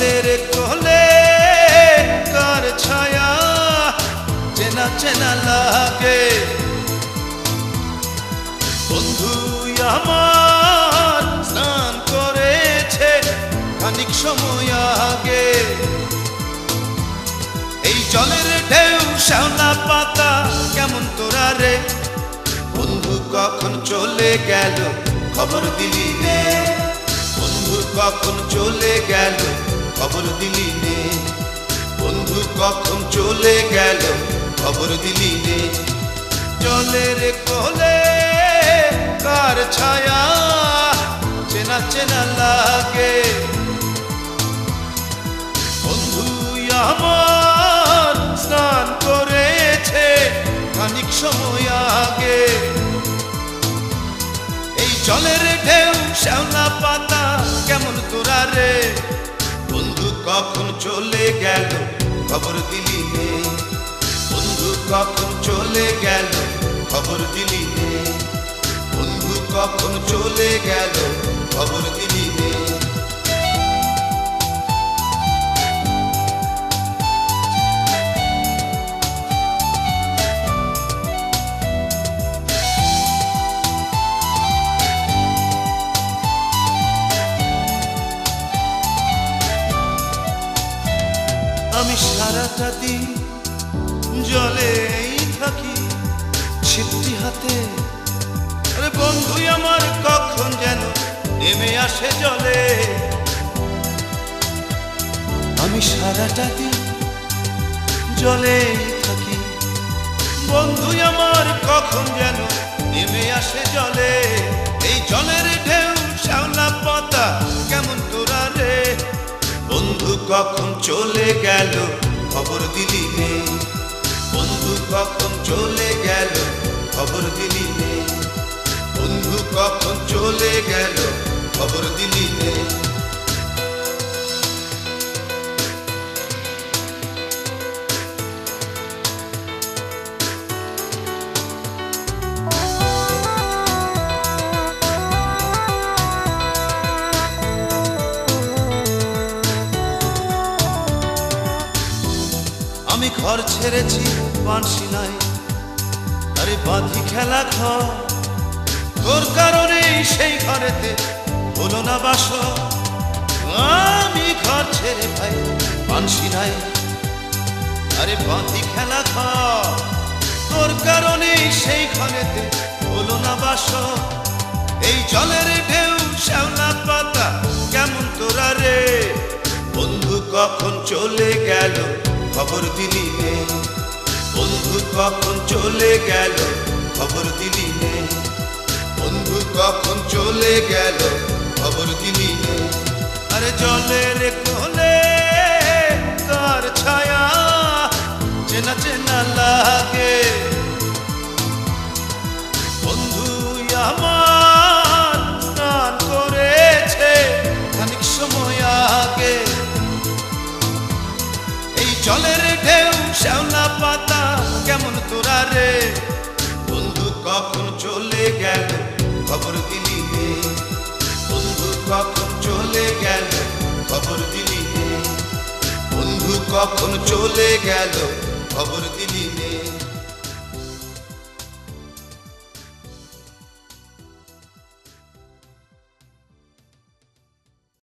জলের কোলে কার ছায়া চেনা চেনা লাগে, বন্ধু আমার স্নান করেছে খানিক সময় আগে। এই জলের ঢেউ শ্যাওলা পাতা কেমন তোরা রে, বন্ধু কখন চলে গেল খবর দিলি নে, বন্ধু কখন চলে গেল খবর দিলি নে, বন্ধু কখন চলে গেল খবর দিলি নে। জলের কোলে কার ছায়া চেনা চেনা লাগে, বন্ধু আমার স্নান করেছে খানিক সময় আগে। এই জলের ঢেউ শ্যাওলা পাতা কেমন তোরা রে, বন্ধু কখন চলে গেল খবর দিলি নে, বন্ধু কখন চলে গেল খবর দিলি নে, বন্ধু কখন চলে গেল খবর দিলি নে। আমি সারাটা দিন জলেই থাকি ছিপটি হাতে, আরে বন্ধু আমার কখন যেন নেমে আসে জলে। আমি সারাটা দিন জলেই থাকি, বন্ধু আমার কখন যেন নেমে আসে জলে। এই জলের ঢেউ শ্যাওলা পাতা কেমন তোরা রে, বন্ধু কখন চলে গেল খবর দিলি নে, বন্ধু কখন চলে গেল খবর দিলি নে, বন্ধু কখন চলে গেল খবর দিলি নে। আমি ঘর ছেড়েছি বাঁশিনায়, আরে বাঁধি খেলা ঘর, তোর কারণেই সেই ঘরেতে হলো না বাস। আমি ঘর ছেড়ে ভাই বাঁশিনায়, আরে বাঁধি খেলা ঘর, তোর কারণেই সেই ঘরেতে হলো না বাস। এই জলের ঢেউ শ্যাওলা পাতা কেমন তোরা রে, বন্ধু কখন চলে গেল খবর দিলি নে, বন্ধু কখন চলে গেল খবর দিলি নে, বন্ধু কখন চলে গেল খবর দিলি নে। আরে জলের কোলে কার ছায়া চেনা চেনা লাগে, বন্ধু আমার স্নান করেছে খানিক সময় আগে। জলের ঢেউ শ্যাওলা পাতা কেমন তোরা রে, বন্ধু কখন চলে গেল খবর দিলি নে, বন্ধু কখন চলে গেল খবর দিলি নে, বন্ধু কখন চলে গেল খবর দিলি।